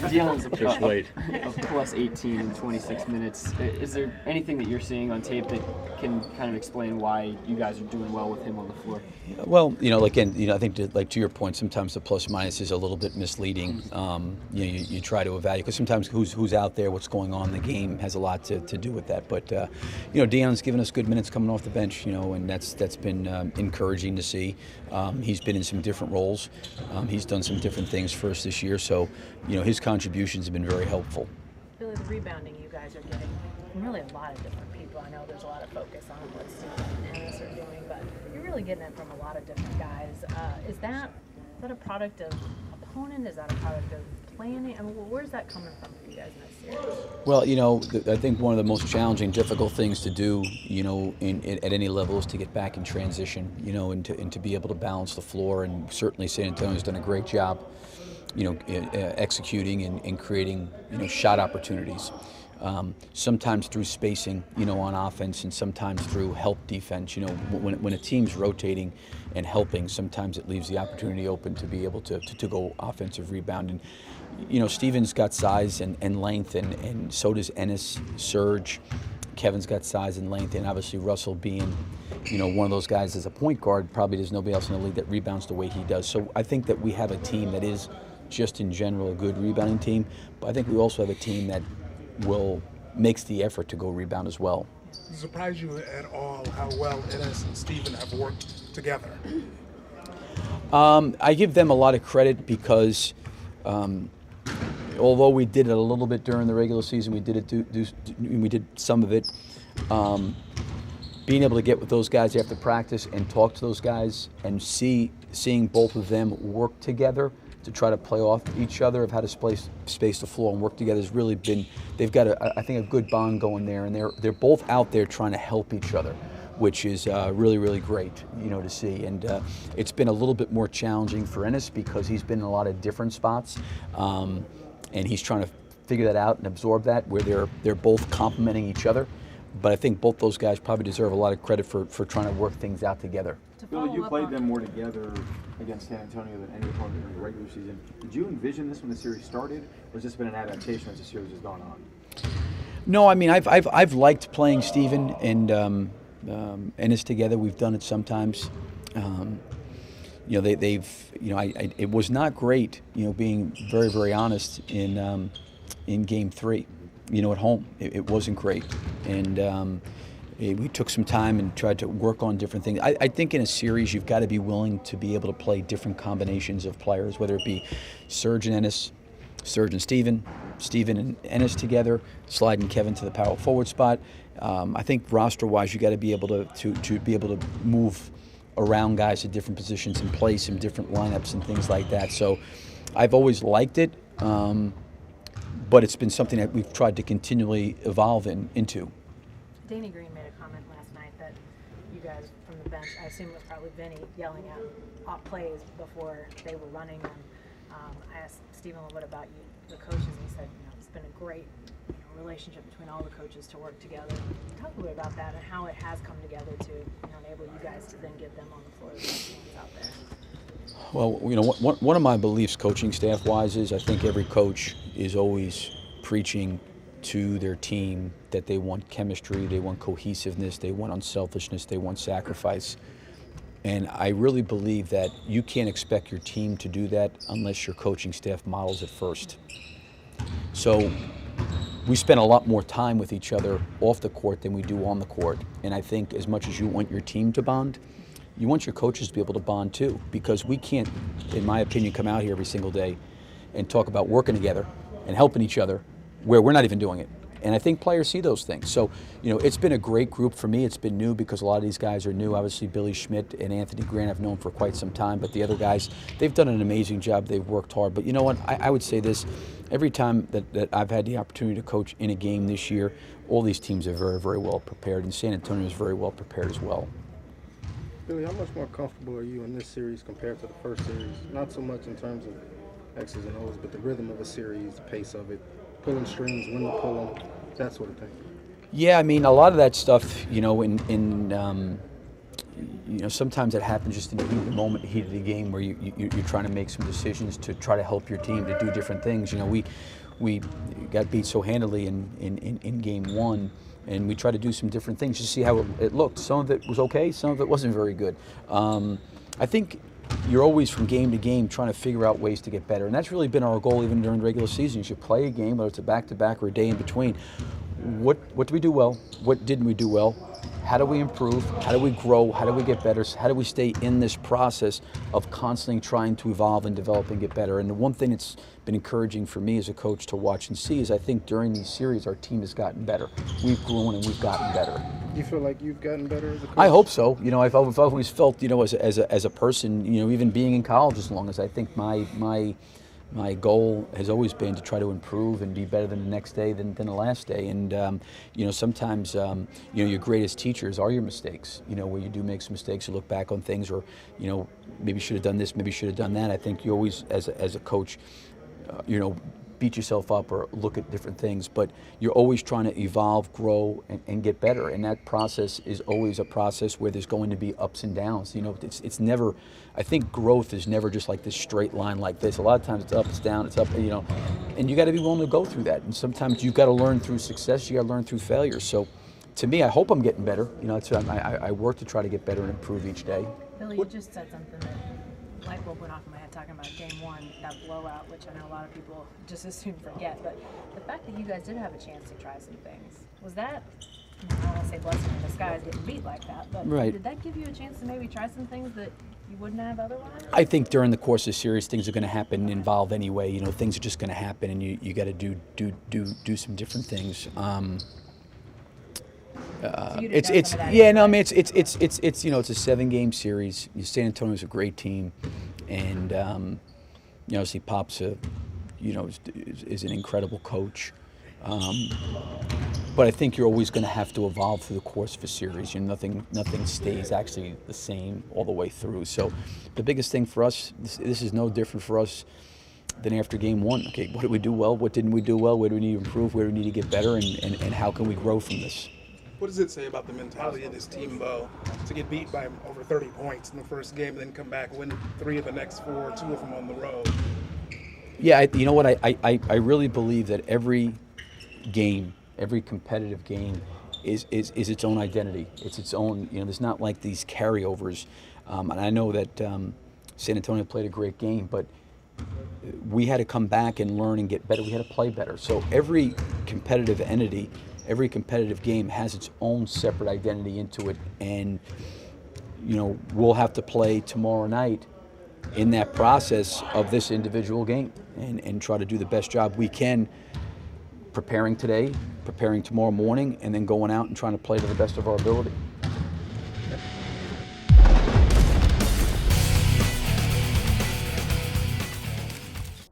Dion's Just wait. Of plus 18 in 26 minutes. Is there anything that you're seeing on tape that can kind of explain why you guys are doing well with him on the floor? Well, again, I think to your point, sometimes the plus minus is a little bit misleading. You try to evaluate because sometimes who's out there, what's going on in the game has a lot to do with that. But Dion's given us good minutes coming off the bench, and that's been encouraging to see. He's been in some different roles. He's done some different things for us this year, so his contributions have been very helpful. Billy, the rebounding you guys are getting from really a lot of different people. I know there's a lot of focus on what Steve and Ennis are doing, but you're really getting it from a lot of different guys. Is that a product of opponent? Is that a product of planning? I mean, where's that coming from for you guys in this series? Well, I think one of the most challenging, difficult things to do, at any level is to get back in transition, and to be able to balance the floor. And certainly San Antonio's done a great job, executing and creating, shot opportunities. Sometimes through spacing, on offense, and sometimes through help defense. When a team's rotating and helping, sometimes it leaves the opportunity open to be able to go offensive rebound. And Steven's got size and length, and so does Ennis, Serge. Kevin's got size and length, and obviously Russell being, one of those guys as a point guard, probably there's nobody else in the league that rebounds the way he does. So I think that we have a team that is just in general a good rebounding team, but I think we also have a team that makes the effort to go rebound as well. Does it surprise you at all how well Ennis and Steven have worked together? I give them a lot of credit because although we did it a little bit during the regular season, we did some of it. Being able to get with those guys after practice and talk to those guys and seeing both of them work together to try to play off each other, of how to space the floor and work together has really been. They've got I think a good bond going there, and they're both out there trying to help each other, which is really, really great, to see. And it's been a little bit more challenging for Ennis because he's been in a lot of different spots, and he's trying to figure that out and absorb that, where they're both complementing each other. But I think both those guys probably deserve a lot of credit for trying to work things out together. Billy, you played them more together against San Antonio than any opponent in the regular season. Did you envision this when the series started, or has this been an adaptation as the series has gone on? No, I mean I've liked playing Steven and Ennis together. We've done it sometimes. It was not great. Being very, very honest in Game 3. At home, it wasn't great, and we took some time and tried to work on different things. I think in a series, you've got to be willing to be able to play different combinations of players, whether it be Serge and Ennis, Serge and Steven and Ennis together, sliding Kevin to the power forward spot. I think roster-wise, you got to be able to be able to move around guys at different positions and play some different lineups and things like that. So I've always liked it. But it's been something that we've tried to continually evolve into. Danny Green made a comment last night that you guys from the bench, I assume it was probably Vinny yelling out plays before they were running. And I asked Stephen a little bit about the coaches, and he said it's been a great relationship between all the coaches to work together. Talk a little bit about that and how it has come together to enable you guys to then get them on the floor, the best ones out there. Well, one of my beliefs, coaching staff-wise, is I think every coach is always preaching to their team that they want chemistry, they want cohesiveness, they want unselfishness, they want sacrifice. And I really believe that you can't expect your team to do that unless your coaching staff models it first. So we spend a lot more time with each other off the court than we do on the court. And I think as much as you want your team to bond, you want your coaches to be able to bond too, because we can't, in my opinion, come out here every single day and talk about working together and helping each other where we're not even doing it. And I think players see those things. So, it's been a great group for me. It's been new because a lot of these guys are new. Obviously, Billy Schmidt and Anthony Grant I've known for quite some time, but the other guys, they've done an amazing job. They've worked hard. But you know what? I would say this. Every time that I've had the opportunity to coach in a game this year, all these teams are very, very well prepared, and San Antonio is very well prepared as well. Billy, how much more comfortable are you in this series compared to the first series? Not so much in terms of X's and O's, but the rhythm of a series, the pace of it, pulling strings, when to pull them, that sort of thing. Yeah, I mean, a lot of that stuff, sometimes it happens just in the heat of the moment, the heat of the game, where you're trying to make some decisions to try to help your team to do different things. We got beat so handily in game one, and we tried to do some different things to see how it looked. Some of it was okay, some of it wasn't very good. I think you're always from game to game trying to figure out ways to get better, and that's really been our goal even during the regular season. You should play a game, whether it's a back-to-back or a day in between. What did we do well? What didn't we do well? How do we improve? How do we grow? How do we get better? How do we stay in this process of constantly trying to evolve and develop and get better? And the one thing that's been encouraging for me as a coach to watch and see is I think during these series our team has gotten better. We've grown and we've gotten better. You feel like you've gotten better as a coach? I hope so. I've always felt, as a person, even being in college as long as I think my goal has always been to try to improve and be better than the next day than the last day. And, sometimes, your greatest teachers are your mistakes, where you do make some mistakes, you look back on things or, maybe should have done this, maybe should have done that. I think you always, as a coach, beat yourself up or look at different things, but you're always trying to evolve, grow, and get better. And that process is always a process where there's going to be ups and downs. It's never, I think growth is never just like this straight line like this. A lot of times it's up, it's down, it's up, and you got to be willing to go through that. And sometimes you've got to learn through success, you got to learn through failure. So to me, I hope I'm getting better. I work to try to get better and improve each day. Billy, you just said something that light bulb went off in my head talking about game one, that blowout, which I know a lot of people just as soon forget. But the fact that you guys did have a chance to try some things, was that, I don't want to say blessing in disguise getting beat like that, but right. Did that give you a chance to maybe try some things that you wouldn't have otherwise? I think during the course of the series, things are going to happen and involve anyway. Things are just going to happen, and you got to do some different things. It's a 7-game series. San Antonio's a great team, and obviously Pop's is an incredible coach. But I think you're always going to have to evolve through the course of a series. Nothing stays actually the same all the way through. So the biggest thing for us, this is no different for us than after game one. Okay, what did we do well? What didn't we do well? Where do we need to improve? Where do we need to get better? And how can we grow from this? What does it say about the mentality of this team, though, to get beat by over 30 points in the first game, then come back, win 3 of the next 4, 2 of them on the road? Yeah, you know what? I really believe that every game, every competitive game, is its own identity. It's its own. There's not like these carryovers. And I know that San Antonio played a great game, but we had to come back and learn and get better. We had to play better. So every competitive entity, every competitive game has its own separate identity into it, and we'll have to play tomorrow night in that process of this individual game and try to do the best job we can preparing today, preparing tomorrow morning, and then going out and trying to play to the best of our ability.